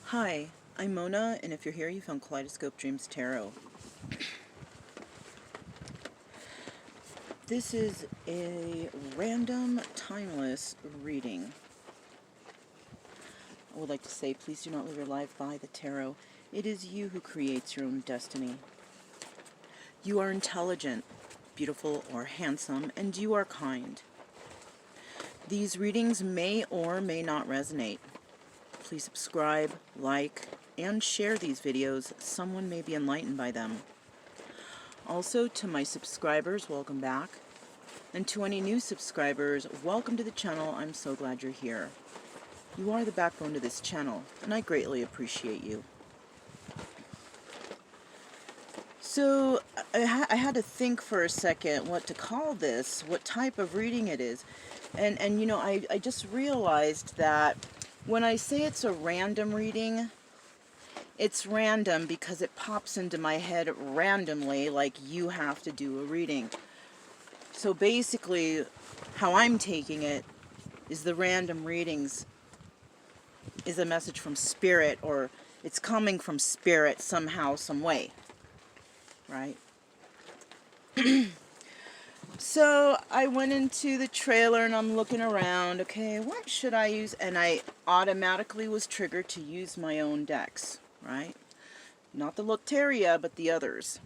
Hi, I'm Mona, and if you're here, you found Kaleidoscope Dreams Tarot. This is a random, timeless reading. I would like to say, please do not live your life by the tarot. It is you who creates your own destiny. You are intelligent, beautiful, or handsome, and you are kind. These readings may or may not resonate. Please subscribe, like, and share these videos. Someone may be enlightened by them. Also, to my subscribers, welcome back. And to any new subscribers, welcome to the channel. I'm so glad you're here. You are the backbone to this channel, and I greatly appreciate you. So, I had to think for a second what to call this, what type of reading it is. And you know, I just realized that when I say it's a random reading, it's random because it pops into my head randomly, like you have to do a reading. So basically, how I'm taking it is the random readings is a message from Spirit, or it's coming from Spirit somehow, some way, right? So I went into the trailer and I'm looking around, okay, what should I use? And I automatically was triggered to use my own decks, right? Not the Loteria, but the others.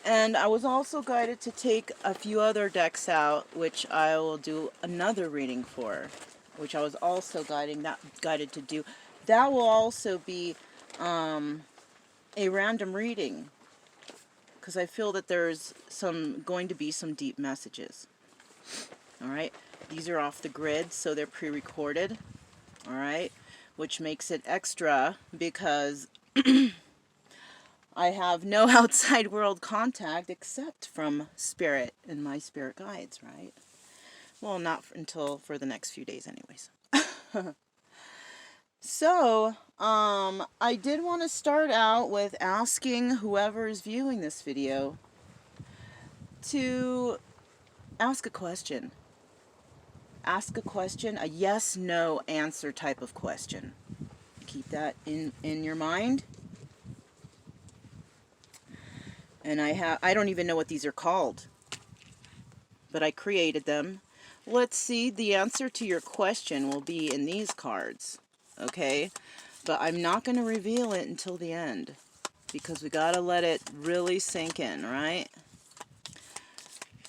And I was also guided to take a few other decks out, which I will do another reading for, which I was also guided to do. That will also be a random reading, because I feel that there's going to be some deep messages. All right, these are off the grid, so they're pre-recorded. All right, which makes it extra because I have no outside world contact except from Spirit and my spirit guides, right? Well, not until for the next few days anyways. So, I did want to start out with asking whoever is viewing this video to ask a question. Ask a question, a yes, no answer type of question. Keep that in your mind. And I don't even know what these are called, but I created them. Let's see, the answer to your question will be in these cards, okay? But I'm not going to reveal it until the end, because we got to let it really sink in, right?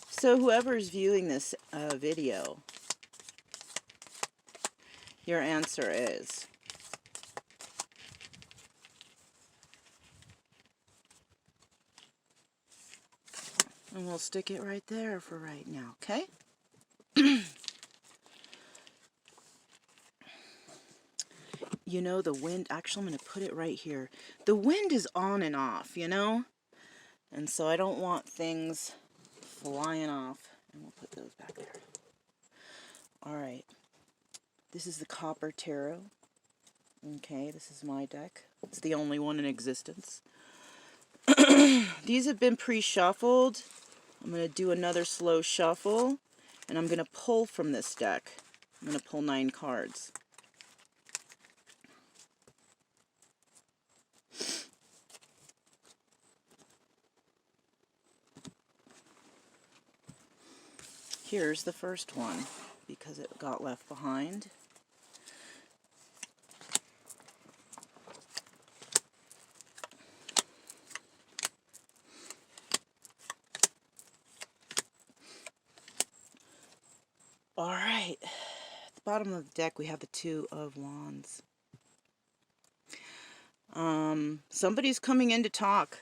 So whoever is viewing this video, your answer is... And we'll stick it right there for right now, okay? You know, the wind, actually I'm going to put it right here. The wind is on and off, you know? And so I don't want things flying off. And we'll put those back there. Alright. This is the Copper Tarot. Okay, this is my deck. It's the only one in existence. These have been pre-shuffled. I'm going to do another slow shuffle, and I'm going to pull from this deck. I'm going to pull 9 cards. Here's the first one, because it got left behind. Alright, at the bottom of the deck we have the Two of Wands. Somebody's coming in to talk.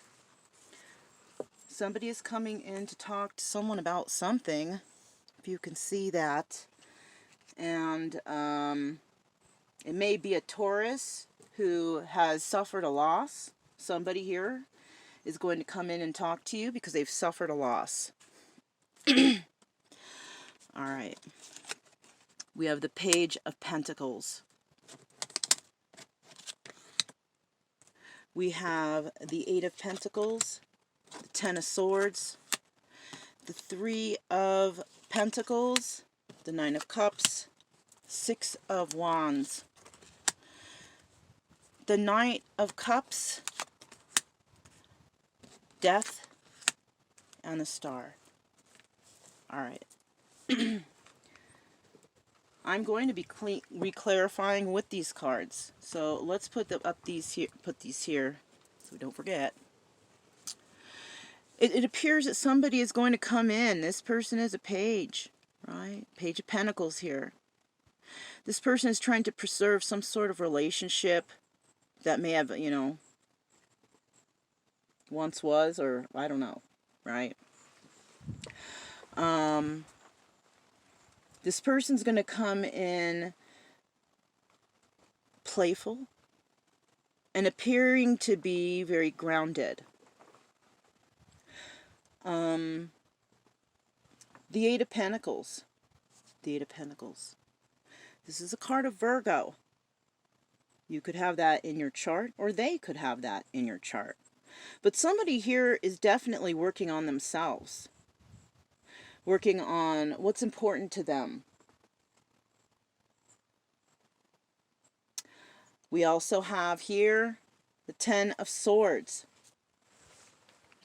Somebody is coming in to talk to someone about something, if you can see that. And it may be a Taurus who has suffered a loss. Somebody here is going to come in and talk to you because they've suffered a loss. Alright. We have the Page of Pentacles. We have the Eight of Pentacles, the Ten of Swords, the Three of Pentacles, the Nine of Cups, Six of Wands. the Knight of Cups, Death, and the Star. All right. I'm going to be re-clarifying with these cards. So let's put these here so we don't forget. It appears that somebody is going to come in. This person is a page, right? Page of Pentacles here. This person is trying to preserve some sort of relationship that may have, you know, once was, or I don't know, right? This person's going to come in playful and appearing to be very grounded. The Eight of Pentacles. The Eight of Pentacles. This is a card of Virgo. You could have that in your chart, or they could have that in your chart. But somebody here is definitely working on themselves. Working on what's important to them. We also have here the Ten of Swords.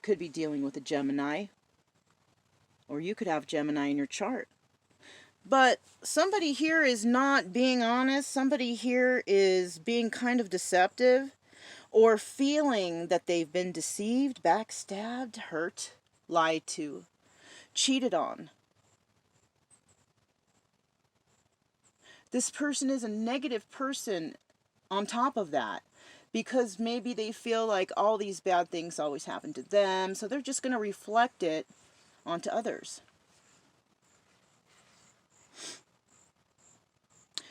Could be dealing with a Gemini, or you could have Gemini in your chart. But somebody here is not being honest. Somebody here is being kind of deceptive, or feeling that they've been deceived, backstabbed, hurt, lied to, cheated on. This person is a negative person on top of that, because maybe they feel like all these bad things always happen to them, so they're just going to reflect it onto others.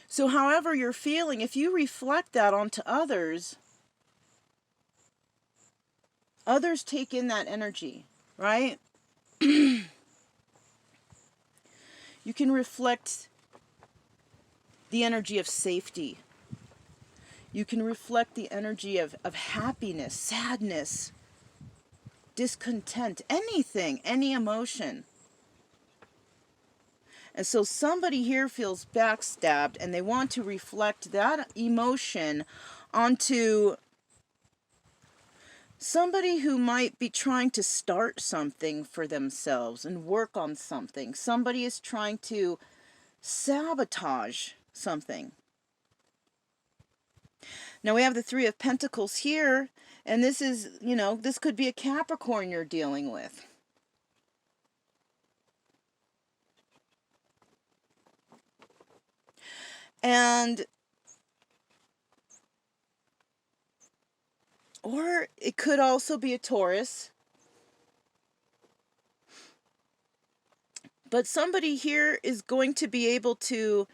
So however you're feeling, if you reflect that onto others, others take in that energy, right? You can reflect the energy of safety. You can reflect the energy of happiness, sadness, discontent, anything, any emotion. And so somebody here feels backstabbed, and they want to reflect that emotion onto somebody who might be trying to start something for themselves and work on something. Somebody is trying to sabotage something. Now we have the Three of Pentacles here, and this is, you know, this could be a Capricorn you're dealing with. And, or it could also be a Taurus. But somebody here is going to be able to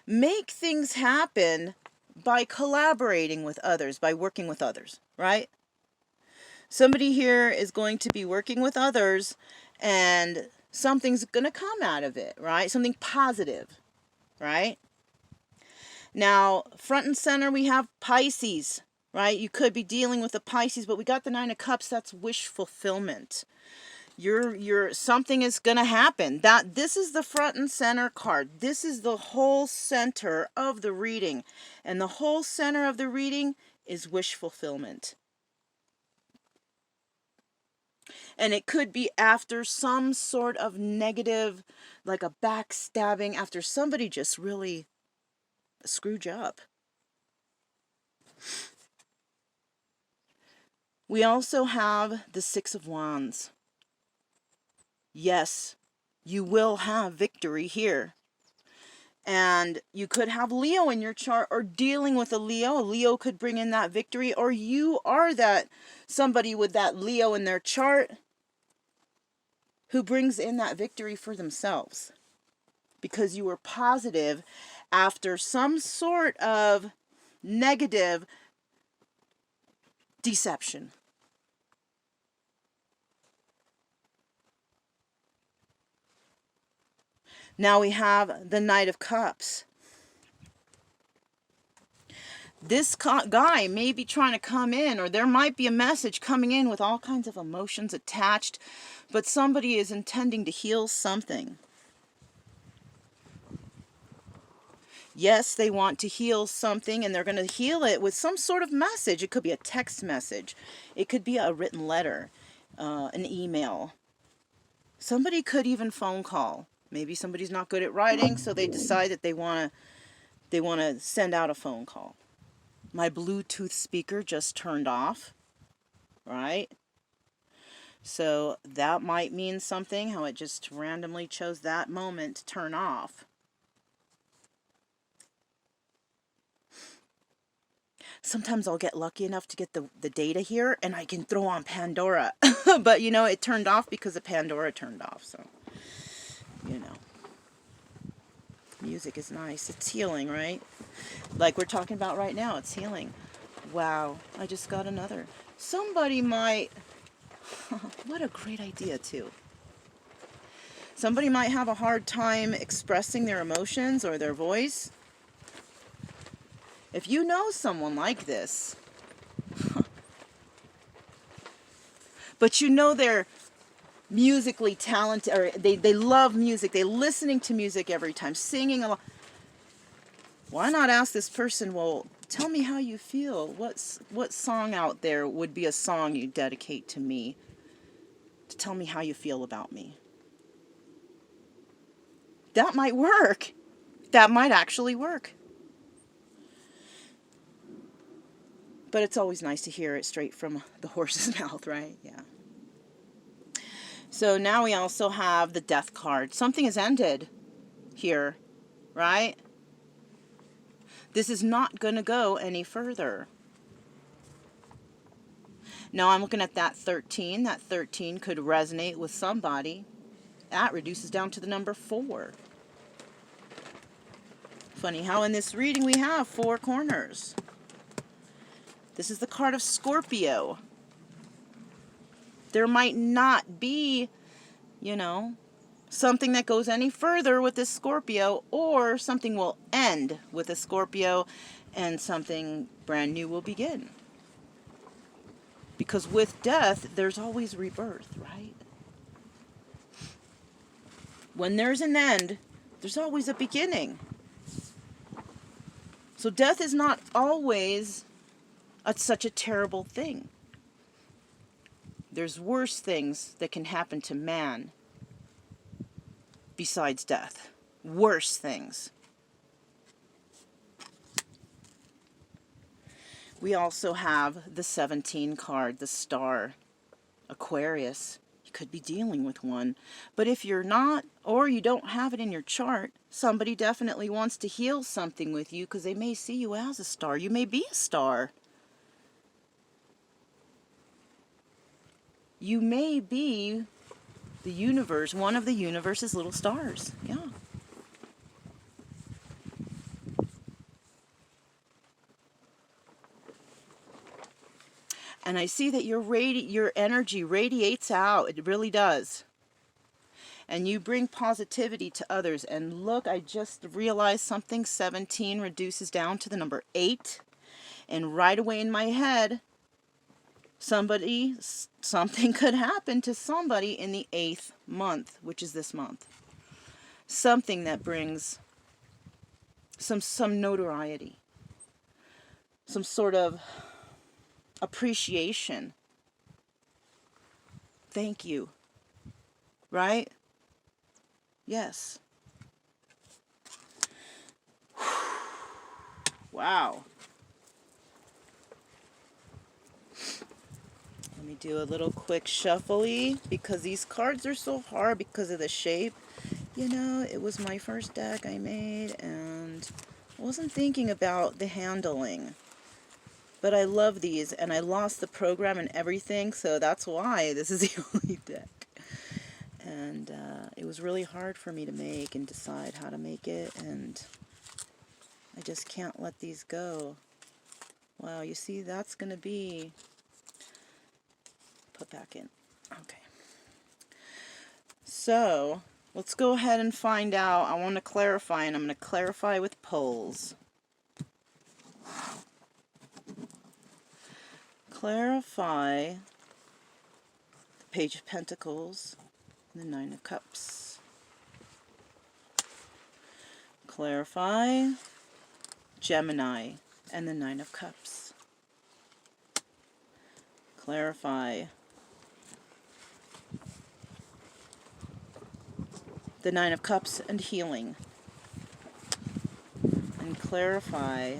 make things happen by collaborating with others, by working with others, right? Somebody here is going to be working with others, and something's going to come out of it, right? Something positive, right? Now, front and center, we have Pisces, right? You could be dealing with a Pisces, but we got the Nine of Cups. That's wish fulfillment. Something is going to happen. This is the front and center card. This is the whole center of the reading. And the whole center of the reading is wish fulfillment. And it could be after some sort of negative, like a backstabbing, after somebody just really screwed you up. We also have the Six of Wands. Yes, you will have victory here. And you could have Leo in your chart, or dealing with a Leo. A Leo could bring in that victory, or you are that somebody with that Leo in their chart who brings in that victory for themselves. Because you were positive after some sort of negative deception. Now we have the Knight of Cups. This guy may be trying to come in, or there might be a message coming in with all kinds of emotions attached, but somebody is intending to heal something. Yes, they want to heal something, and they're going to heal it with some sort of message. It could be a text message. It could be a written letter, an email. Somebody could even phone call. Maybe somebody's not good at writing, so they decide that they want to send out a phone call. My Bluetooth speaker just turned off, right? So that might mean something, how it just randomly chose that moment to turn off. Sometimes I'll get lucky enough to get the data here, and I can throw on Pandora. But, you know, it turned off because the Pandora turned off. So, you know. Music is nice. It's healing, right? Like we're talking about right now. It's healing. Wow. I just got another. Somebody might... What a great idea, too. Somebody might have a hard time expressing their emotions or their voice. If you know someone like this, but you know they're musically talented, or they love music, they're listening to music every time, singing a lot, why not ask this person, well, tell me how you feel. What song out there would be a song you dedicate to me, to tell me how you feel about me? That might work. That might actually work. But it's always nice to hear it straight from the horse's mouth, right? Yeah. So now we also have the Death card. Something has ended here, right? This is not going to go any further. Now I'm looking at that 13. That 13 could resonate with somebody. That reduces down to the number 4. Funny how in this reading we have 4 corners. This is the card of Scorpio. There might not be, you know, something that goes any further with this Scorpio, or something will end with a Scorpio and something brand new will begin. Because with death, there's always rebirth, right? When there's an end, there's always a beginning. So death is not always such a terrible thing. There's worse things that can happen to man besides death. Worse things. We also have the 17 card, the Star, Aquarius. You could be dealing with one. But if you're not, or you don't have it in your chart, somebody definitely wants to heal something with you because they may see you as a star. You may be a star. You may be the universe, one of the universe's little stars. Yeah. And I see that your energy radiates out. It really does. And you bring positivity to others. And look, I just realized something. 17 reduces down to the number 8. And right away in my head, something could happen to somebody in the 8th month, which is this month. Something that brings some notoriety, some sort of appreciation. Thank you. Right? Yes. Wow. Let me do a little quick shuffly because these cards are so hard because of the shape. You know, it was my first deck I made and I wasn't thinking about the handling. But I love these and I lost the program and everything, so that's why this is the only deck. And it was really hard for me to make and decide how to make it, and I just can't let these go. Wow, you see, that's going to be put back in. Okay. So, let's go ahead and find out. I want to clarify, and I'm going to clarify with polls. Clarify the Page of Pentacles and the 9 of Cups. Clarify Gemini, and the Nine of Cups. Clarify the Nine of Cups and healing. And clarify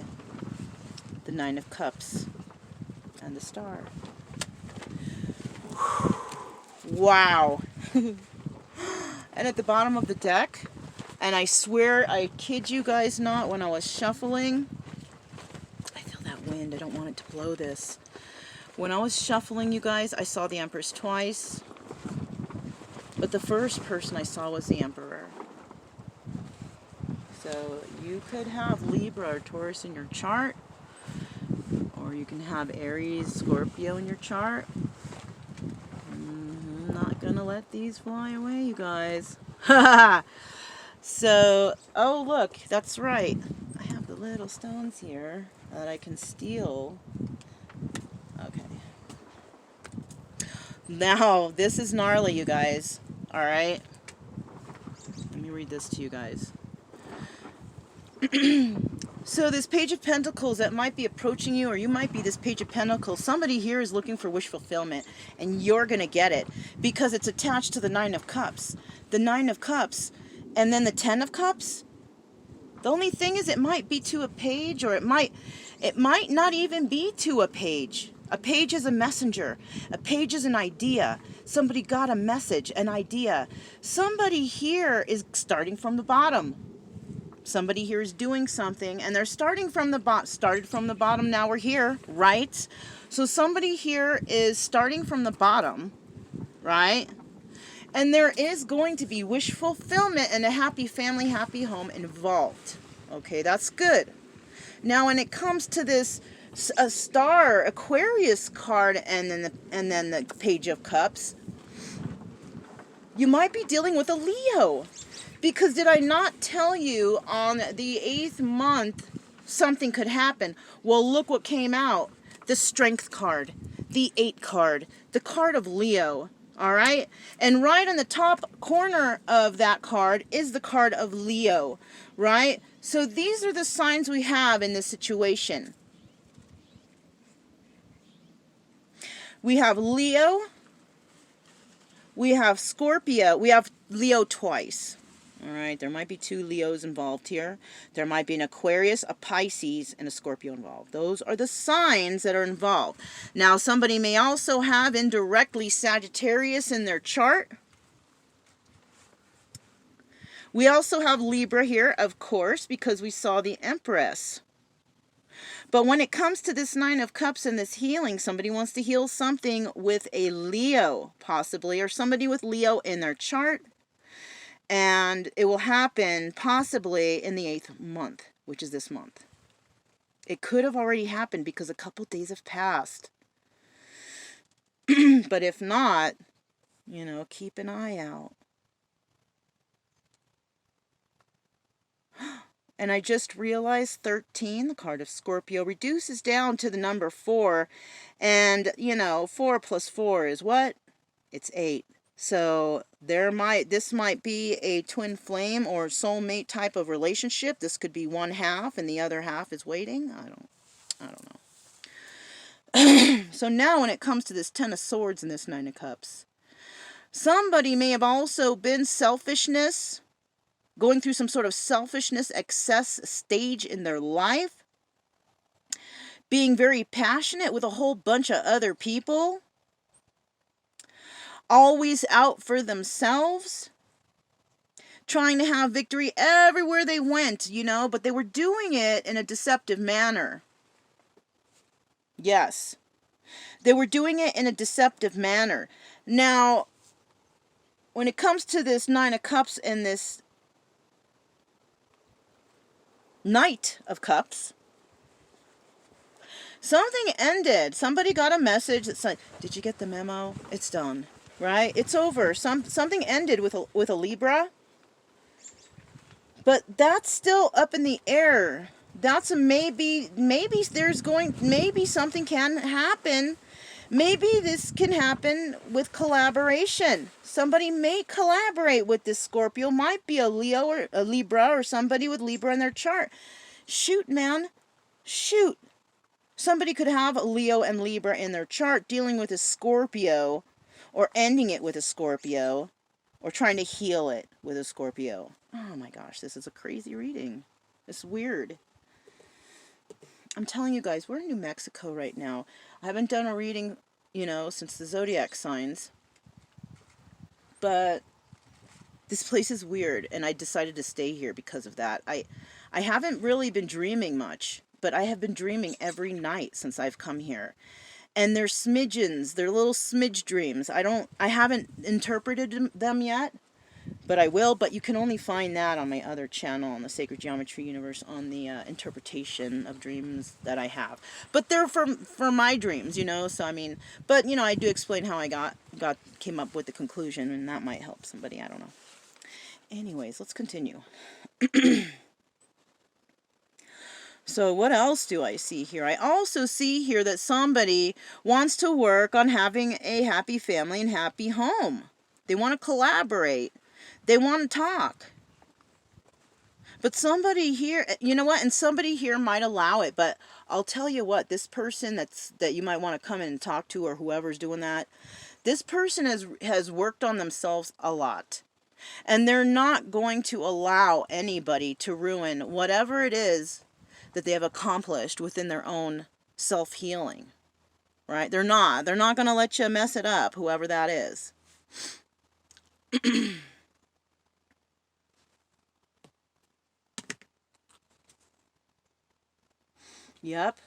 the Nine of Cups and the Star. Wow. And at the bottom of the deck, and I swear, I kid you guys not, when I was shuffling, I feel that wind, I don't want it to blow this. When I was shuffling, you guys, I saw the Empress twice, but the first person I saw was the Emperor. So you could have Libra or Taurus in your chart, or you can have Aries, Scorpio in your chart. I'm not gonna let these fly away, you guys. So, oh look, that's right. I have the little stones here that I can steal. Okay. Now, this is gnarly, you guys. Alright? Let me read this to you guys. So this Page of Pentacles that might be approaching you, or you might be this Page of Pentacles, somebody here is looking for wish fulfillment, and you're going to get it, because it's attached to the Nine of Cups. The Nine of Cups, and then the Ten of Cups. The only thing is it might be to a page, or it might not even be to a page. A page is a messenger. A page is an idea. Somebody got a message, an idea. Somebody here is starting from the bottom. Somebody here is doing something, and they're started from the bottom, now we're here, right? So somebody here is starting from the bottom, right? And there is going to be wish fulfillment and a happy family, happy home involved. Okay, that's good. Now when it comes to this a Star, Aquarius card, and then the Page of Cups, you might be dealing with a Leo. Because did I not tell you on the 8th month something could happen? Well, look what came out. The Strength card, the 8 card, the card of Leo, all right? And right on the top corner of that card is the card of Leo, right? So these are the signs we have in this situation. We have Leo, we have Scorpio, we have Leo twice. All right, there might be 2 Leos involved here. There might be an Aquarius, a Pisces, and a Scorpio involved. Those are the signs that are involved. Now, somebody may also have indirectly Sagittarius in their chart. We also have Libra here, of course, because we saw the Empress. But when it comes to this Nine of Cups and this healing, somebody wants to heal something with a Leo, possibly, or somebody with Leo in their chart. And it will happen possibly in the 8th month, which is this month. It could have already happened because a couple days have passed. But if not, you know, keep an eye out. And I just realized 13, the card of Scorpio, reduces down to the number 4. And, you know, 4 plus 4 is what? It's 8. So this might be a twin flame or soulmate type of relationship. This could be one half and the other half is waiting. I don't know. So now when it comes to this Ten of Swords and this Nine of Cups, somebody may have also been selfishness, going through some sort of selfishness, excess stage in their life, being very passionate with a whole bunch of other people, always out for themselves, trying to have victory everywhere they went, you know, but they were doing it in a deceptive manner. Yes, they were doing it in a deceptive manner. Now, when it comes to this Nine of Cups and this Knight of Cups, something ended. Somebody got a message that said, did you get the memo? It's done. Right? It's over. Something ended with a Libra. But that's still up in the air. That's a maybe something can happen. Maybe this can happen with collaboration. Somebody may collaborate with this Scorpio. Might be a Leo or a Libra or somebody with Libra in their chart. Shoot, man. Shoot. Somebody could have a Leo and Libra in their chart dealing with a Scorpio, or ending it with a Scorpio, or trying to heal it with a Scorpio. Oh my gosh, this is a crazy reading. It's weird. I'm telling you guys, we're in New Mexico right now. I haven't done a reading, since the zodiac signs. But this place is weird, and I decided to stay here because of that. I haven't really been dreaming much, but I have been dreaming every night since I've come here. And they're smidgens, they're little smidge dreams. I haven't interpreted them yet, but I will. But you can only find that on my other channel, on the Sacred Geometry Universe, on the interpretation of dreams that I have. But they're for my dreams, so I mean, but I do explain how I came up with the conclusion, and that might help somebody, I don't know. Anyways, let's continue. So what else do I see here? I also see here that somebody wants to work on having a happy family and happy home. They want to collaborate. They want to talk. But somebody here, and somebody here might allow it, but I'll tell you what, this person that you might want to come in and talk to, or whoever's doing that, this person has worked on themselves a lot. And they're not going to allow anybody to ruin whatever it is that they have accomplished within their own self-healing. Right? They're not going to let you mess it up, whoever that is. Yep.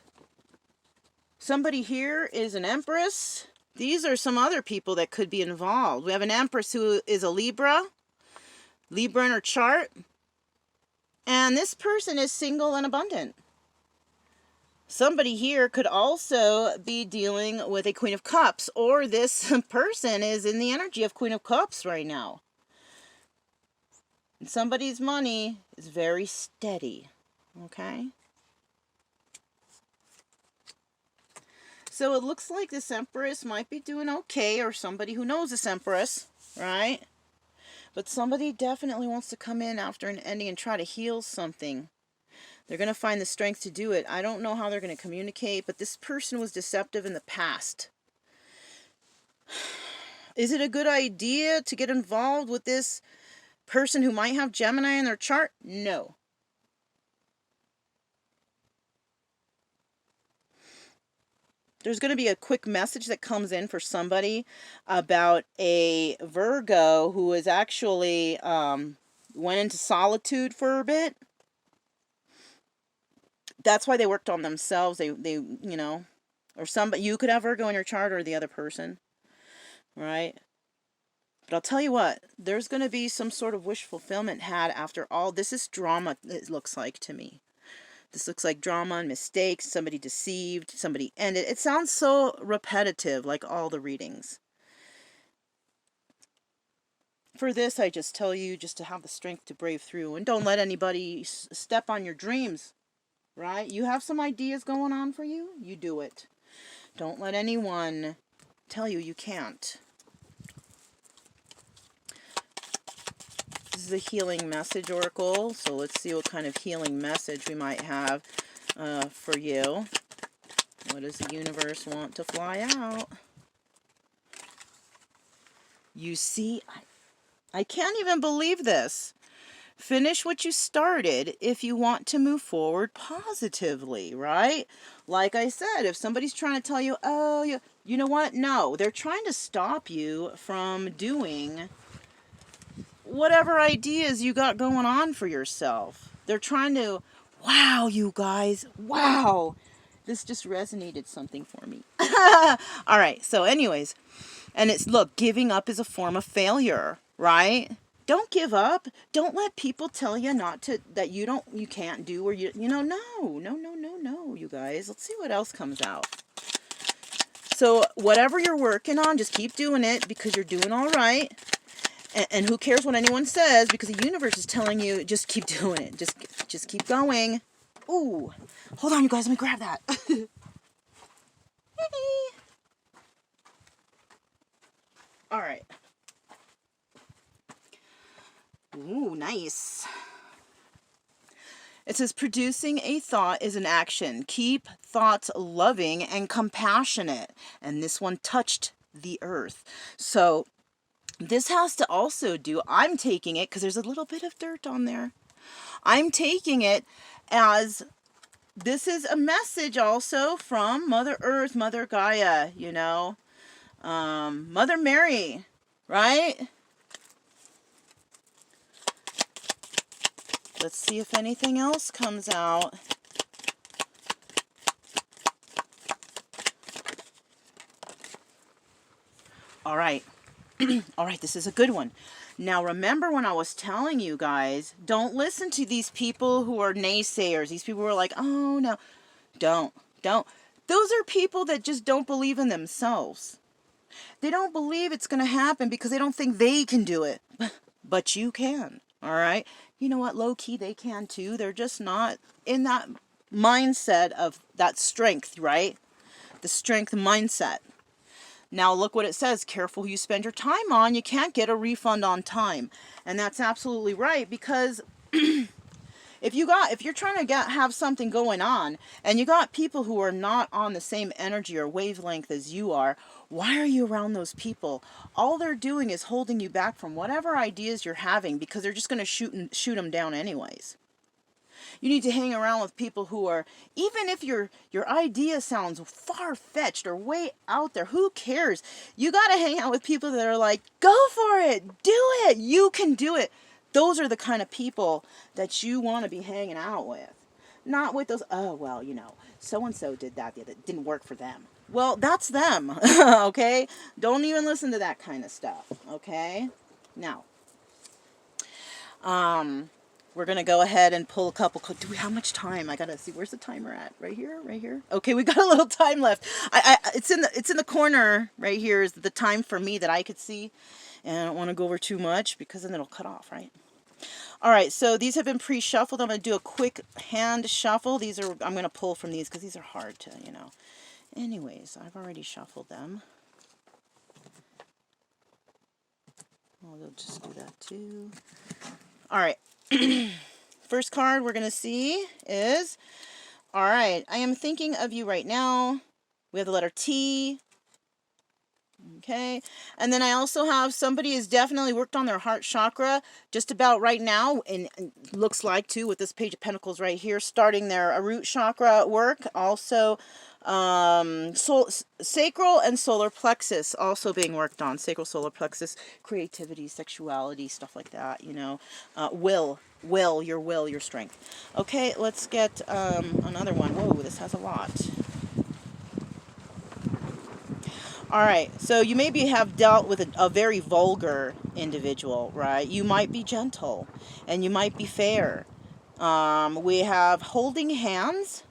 Somebody here is an Empress. These are some other people that could be involved. We have an Empress who is a Libra in her chart. And this person is single and abundant. Somebody here could also be dealing with a Queen of Cups, or this person is in the energy of Queen of Cups right now. And somebody's money is very steady. Okay? So it looks like this Empress might be doing okay, or somebody who knows this Empress, right? But somebody definitely wants to come in after an ending and try to heal something. They're going to find the strength to do it. I don't know how they're going to communicate, but this person was deceptive in the past. Is it a good idea to get involved with this person who might have Gemini in their chart? No. There's going to be a quick message that comes in for somebody about a Virgo who is actually went into solitude for a bit. That's why they worked on themselves. They or somebody, you could have Virgo in your chart, or the other person, right? But I'll tell you what, there's going to be some sort of wish fulfillment had after all. This is drama, it looks like to me. This looks like drama and mistakes, somebody deceived, somebody ended. It sounds so repetitive, like all the readings. For this, I just tell you just to have the strength to brave through, and don't let anybody step on your dreams. Right? You have some ideas going on for you, you do it. Don't let anyone tell you can't. This is a healing message oracle, so let's see what kind of healing message we might have for you. What does the universe want to fly out? You see, I can't even believe this. Finish what you started if you want to move forward positively, right? Like I said, if somebody's trying to tell you, oh, you know what? No, they're trying to stop you from doing whatever ideas you got going on for yourself. They're trying to, wow, you guys, wow. This just resonated something for me. All right, so anyways, and it's, look, giving up is a form of failure, right? Don't give up. Don't let people tell you that you can't do, or no, you guys. Let's see what else comes out. So whatever you're working on, just keep doing it, because you're doing all right. And who cares what anyone says, because the universe is telling you, just keep doing it. Just keep going. Ooh, hold on, you guys. Let me grab that. All right. Ooh, nice. It says producing a thought is an action. Keep thoughts loving and compassionate. And this one touched the earth. So this has to also do, I'm taking it, because there's a little bit of dirt on there. I'm taking it as this is a message also from Mother Earth, Mother Gaia, you know, Mother Mary, right? Let's see if anything else comes out. All right. All right, this is a good one. Now, remember when I was telling you guys, don't listen to these people who are naysayers. These people who are like, oh, no. Don't. Those are people that just don't believe in themselves. They don't believe it's going to happen because they don't think they can do it. But you can, all right? You know what? Low-key, they can too. They're just not in that mindset of that strength, right? The strength mindset. Now look what it says. Careful who you spend your time on. You can't get a refund on time. And that's absolutely right, because if you're trying to have something going on and you got people who are not on the same energy or wavelength as you are, why are you around those people? All they're doing is holding you back from whatever ideas you're having, because they're just going to shoot them down anyways. You need to hang around with people who are, even if your idea sounds far-fetched or way out there, who cares? You got to hang out with people that are like, go for it, do it, you can do it. Those are the kind of people that you want to be hanging out with. Not with those, oh, well, you know, so-and-so did that, it didn't work for them. Well, that's them, okay? Don't even listen to that kind of stuff, okay? Now, we're going to go ahead and pull a couple. Do we have much time? I got to see. Where's the timer at? Right here? Right here? Okay, we got a little time left. It's in the corner right here is the time for me that I could see. And I don't want to go over too much because then it'll cut off, right? All right, so these have been pre-shuffled. I'm going to do a quick hand shuffle. I'm going to pull from these because these are hard to, you know. Anyways, I've already shuffled them. Well, we'll just do that too. All right. First card we're going to see is, all right, I am thinking of you right now. We have the letter T. Okay. And then I also have somebody has definitely worked on their heart chakra just about right now. And looks like, too, with this Page of Pentacles right here, starting their root chakra work. Also, sacral and solar plexus also being worked on. Sacral, solar plexus, creativity, sexuality, stuff like that, you know. Your strength. Okay, let's get another one. Whoa, this has a lot. All right, so you maybe have dealt with a very vulgar individual, right? You might be gentle, and you might be fair. We have holding hands.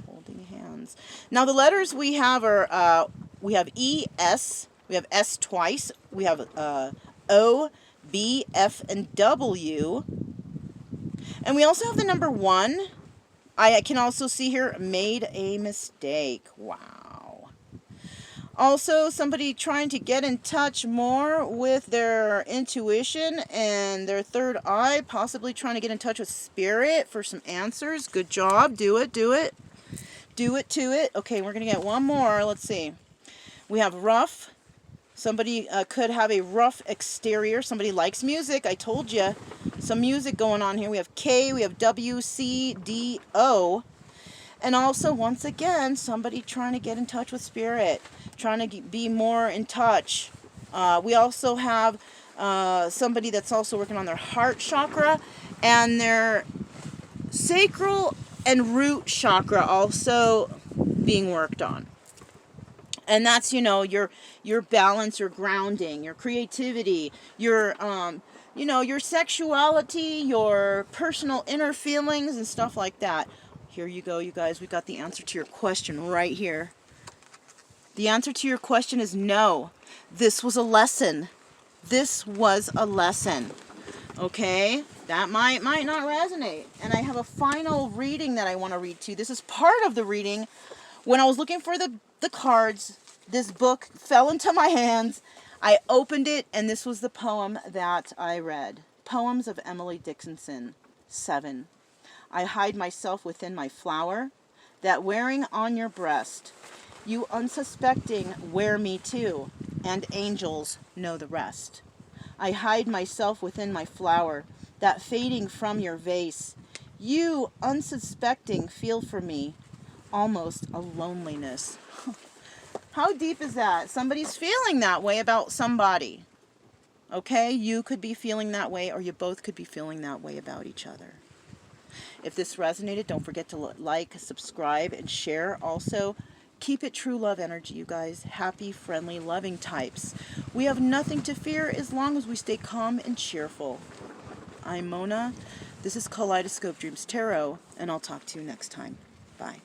Holding hands. Now, the letters we have are, we have E, S. We have S twice. We have O, B, F, and W. And we also have the number 1. I can also see here, made a mistake. Wow. Also, somebody trying to get in touch more with their intuition and their third eye, possibly trying to get in touch with spirit for some answers. Good job. Do it, do it. Do it to it. Okay, we're going to get one more. Let's see. We have rough. Somebody could have a rough exterior. Somebody likes music. I told you. Some music going on here. We have K, we have W, C, D, O. And also, once again, somebody trying to get in touch with spirit, trying to be more in touch. We also have somebody that's also working on their heart chakra and their sacral and root chakra also being worked on. And that's, you know, your balance, your grounding, your creativity, your your sexuality, your personal inner feelings and stuff like that. Here you go, you guys. We got the answer to your question right here. The answer to your question is no. This was a lesson. This was a lesson. Okay? That might not resonate. And I have a final reading that I want to read to. This is part of the reading. When I was looking for the cards, this book fell into my hands. I opened it, and this was the poem that I read. Poems of Emily Dickinson. 7. I hide myself within my flower, that wearing on your breast. You unsuspecting wear me too, and angels know the rest. I hide myself within my flower, that fading from your vase. You unsuspecting feel for me, almost a loneliness. How deep is that? Somebody's feeling that way about somebody. Okay? You could be feeling that way, or you both could be feeling that way about each other. If this resonated, don't forget to like, subscribe, and share. Also, keep it true love energy, you guys. Happy, friendly, loving types. We have nothing to fear as long as we stay calm and cheerful. I'm Mona. This is Kaleidoscope Dreams Tarot, and I'll talk to you next time. Bye.